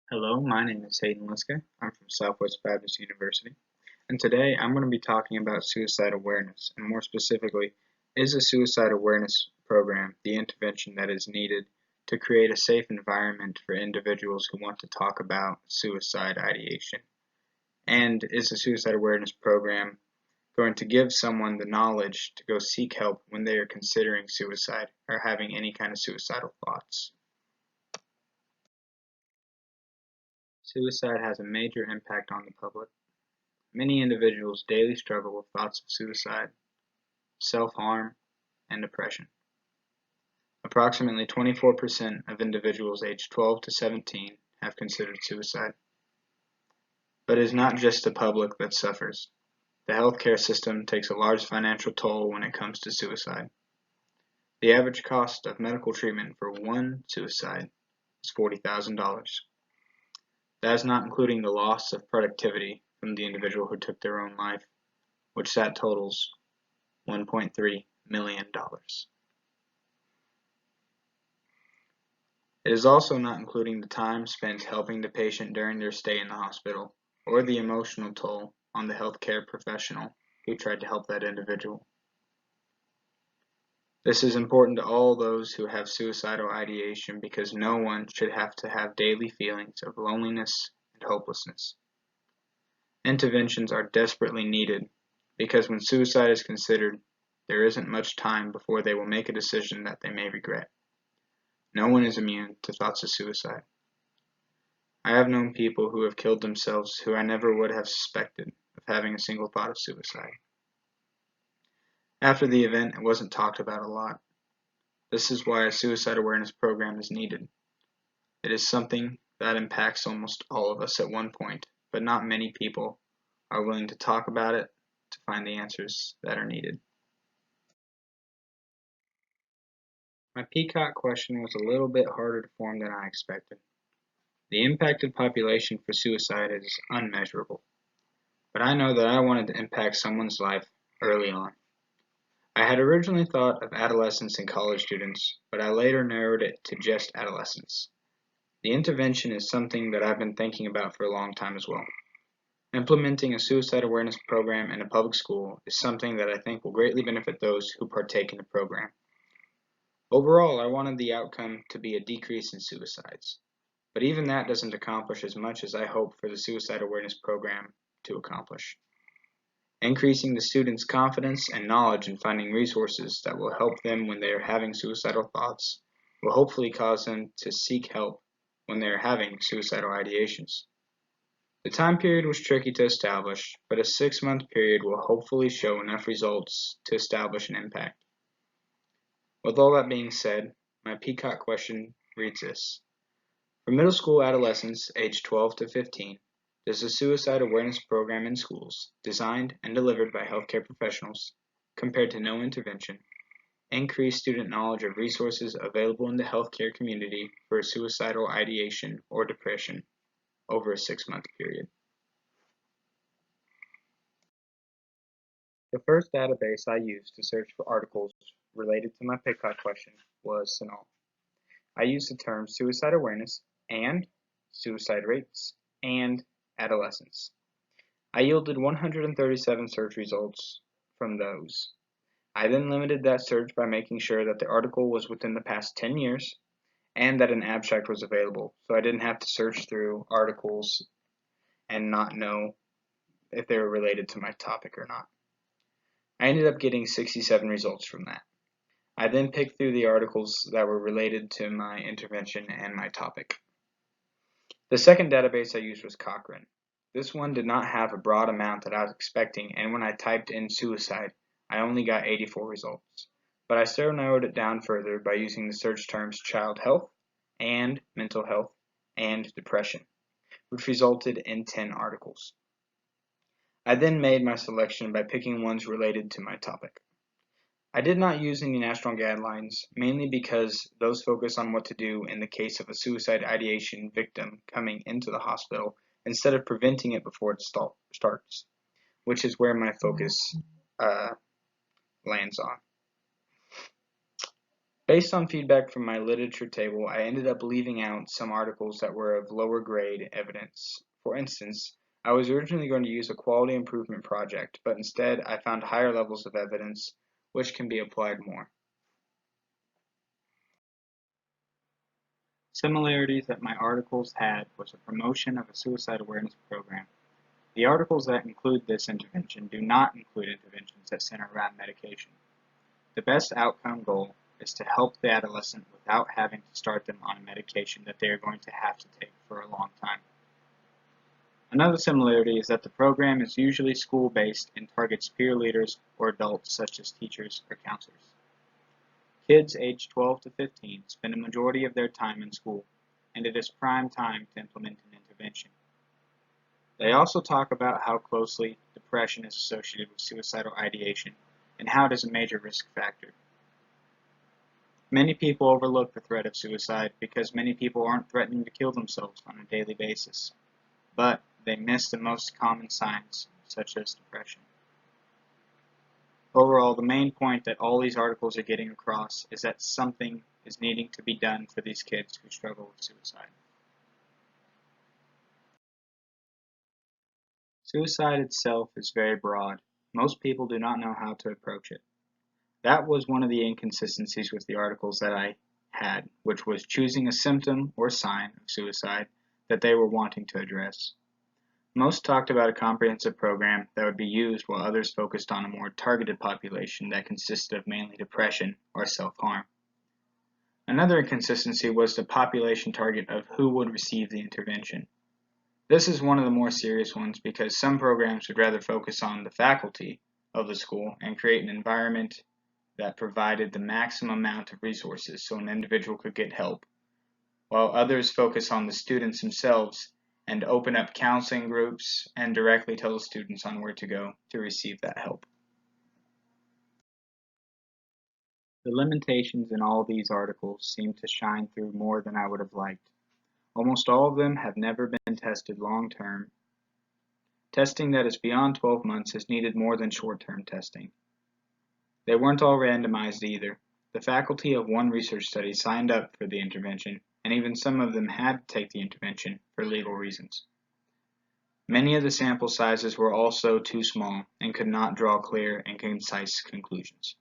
Hello, my name is Liska. I'm from Southwest Baptist University, and today I'm going to be talking about suicide awareness, and more specifically, is a suicide awareness program the intervention that is needed to create a safe environment for individuals who want to talk about suicide ideation? And is a suicide awareness program going to give someone the knowledge to go seek help when they are considering suicide or having any kind of suicidal thoughts? Suicide has a major impact on the public. Many individuals daily struggle with thoughts of suicide, self-harm, and depression. Approximately 24% of individuals aged 12 to 17 have considered suicide. But it is not just the public that suffers. The healthcare system takes a large financial toll when it comes to suicide. The average cost of medical treatment for one suicide is $40,000. That is not including the loss of productivity from the individual who took their own life, which that totals $1.3 million. It is also not including the time spent helping the patient during their stay in the hospital, or the emotional toll on the healthcare professional who tried to help that individual. This is important to all those who have suicidal ideation because no one should have to have daily feelings of loneliness and hopelessness. Interventions are desperately needed because when suicide is considered, there isn't much time before they will make a decision that they may regret. No one is immune to thoughts of suicide. I have known people who have killed themselves who I never would have suspected of having a single thought of suicide. After the event, it wasn't talked about a lot. This is why a suicide awareness program is needed. It is something that impacts almost all of us at one point, but not many people are willing to talk about it to find the answers that are needed. My Peacock question was a little bit harder to form than I expected. The impacted population for suicide is unmeasurable, but I know that I wanted to impact someone's life early on. I had originally thought of adolescents and college students, but I later narrowed it to just adolescents. The intervention is something that I've been thinking about for a long time as well. Implementing a suicide awareness program in a public school is something that I think will greatly benefit those who partake in the program. Overall, I wanted the outcome to be a decrease in suicides, but even that doesn't accomplish as much as I hope for the suicide awareness program to accomplish. Increasing the students' confidence and knowledge in finding resources that will help them when they are having suicidal thoughts will hopefully cause them to seek help when they are having suicidal ideations. The time period was tricky to establish, but a 6-month period will hopefully show enough results to establish an impact. With all that being said, my Peacock question reads this. For middle school adolescents aged 12 to 15, does the suicide awareness program in schools, designed and delivered by healthcare professionals, compared to no intervention, increase student knowledge of resources available in the healthcare community for suicidal ideation or depression over a 6-month period? The first database I used to search for articles related to my Peacock question was FinalLiteratureSummary. I used the terms suicide awareness and suicide rates and adolescence. I yielded 137 search results from those. I then limited that search by making sure that the article was within the past 10 years and that an abstract was available, so I didn't have to search through articles and not know if they were related to my topic or not. I ended up getting 67 results from that. I then picked through the articles that were related to my intervention and my topic. The second database I used was Cochrane. This one did not have a broad amount that I was expecting, and when I typed in suicide, I only got 84 results. But I still narrowed it down further by using the search terms child health and mental health and depression, which resulted in 10 articles. I then made my selection by picking ones related to my topic. I did not use any national guidelines, mainly because those focus on what to do in the case of a suicide ideation victim coming into the hospital instead of preventing it before it starts, which is where my focus lands on. Based on feedback from my literature table, I ended up leaving out some articles that were of lower grade evidence. For instance, I was originally going to use a quality improvement project, but instead I found higher levels of evidence which can be applied more. Similarities that my articles had was a promotion of a suicide awareness program. The articles that include this intervention do not include interventions that center around medication. The best outcome goal is to help the adolescent without having to start them on a medication that they are going to have to take for a long time. Another similarity is that the program is usually school-based and targets peer leaders or adults such as teachers or counselors. Kids aged 12 to 15 spend a majority of their time in school, and it is prime time to implement an intervention. They also talk about how closely depression is associated with suicidal ideation and how it is a major risk factor. Many people overlook the threat of suicide because many people aren't threatening to kill themselves on a daily basis, but they miss the most common signs, such as depression. Overall, the main point that all these articles are getting across is that something is needing to be done for these kids who struggle with suicide. Suicide itself is very broad. Most people do not know how to approach it. That was one of the inconsistencies with the articles that I had, which was choosing a symptom or sign of suicide that they were wanting to address. Most talked about a comprehensive program that would be used while others focused on a more targeted population that consisted of mainly depression or self-harm. Another inconsistency was the population target of who would receive the intervention. This is one of the more serious ones because some programs would rather focus on the faculty of the school and create an environment that provided the maximum amount of resources so an individual could get help, while others focus on the students themselves and open up counseling groups and directly tell the students on where to go to receive that help. The limitations in all these articles seem to shine through more than I would have liked. Almost all of them have never been tested long-term. Testing that is beyond 12 months has needed more than short-term testing. They weren't all randomized either. The faculty of one research study signed up for the intervention, and even some of them had to take the intervention for legal reasons. Many of the sample sizes were also too small and could not draw clear and concise conclusions.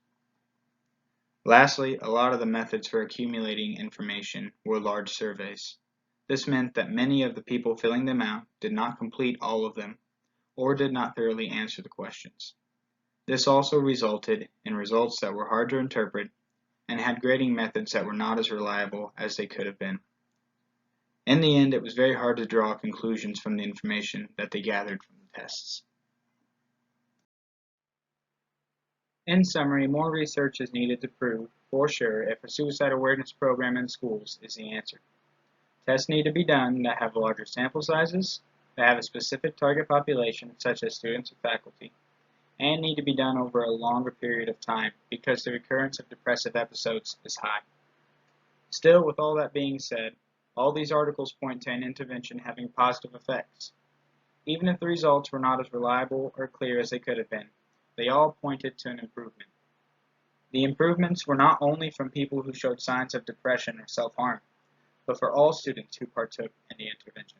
Lastly, a lot of the methods for accumulating information were large surveys. This meant that many of the people filling them out did not complete all of them or did not thoroughly answer the questions. This also resulted in results that were hard to interpret and had grading methods that were not as reliable as they could have been. In the end, it was very hard to draw conclusions from the information that they gathered from the tests. In summary, more research is needed to prove, for sure, if a suicide awareness program in schools is the answer. Tests need to be done that have larger sample sizes, that have a specific target population, such as students or faculty, and need to be done over a longer period of time because the recurrence of depressive episodes is high. Still, with all that being said, all these articles point to an intervention having positive effects. Even if the results were not as reliable or clear as they could have been, they all pointed to an improvement. The improvements were not only from people who showed signs of depression or self-harm, but for all students who partook in the intervention.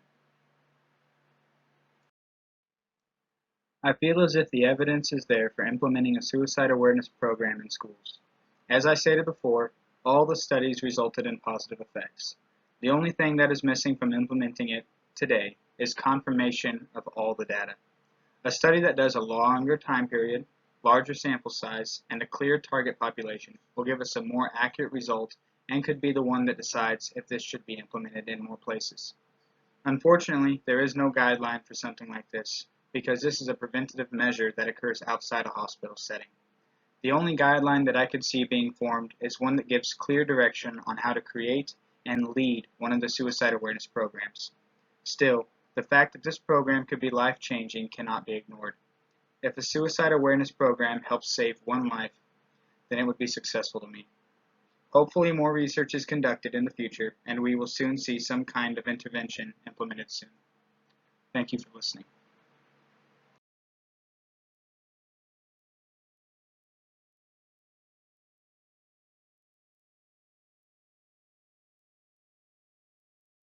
I feel as if the evidence is there for implementing a suicide awareness program in schools. As I stated before, all the studies resulted in positive effects. The only thing that is missing from implementing it today is confirmation of all the data. A study that does a longer time period, larger sample size, and a clear target population will give us a more accurate result and could be the one that decides if this should be implemented in more places. Unfortunately, there is no guideline for something like this, because this is a preventative measure that occurs outside a hospital setting. The only guideline that I could see being formed is one that gives clear direction on how to create and lead one of the suicide awareness programs. Still, the fact that this program could be life-changing cannot be ignored. If a suicide awareness program helps save one life, then it would be successful to me. Hopefully more research is conducted in the future, and we will soon see some kind of intervention implemented soon. Thank you for listening.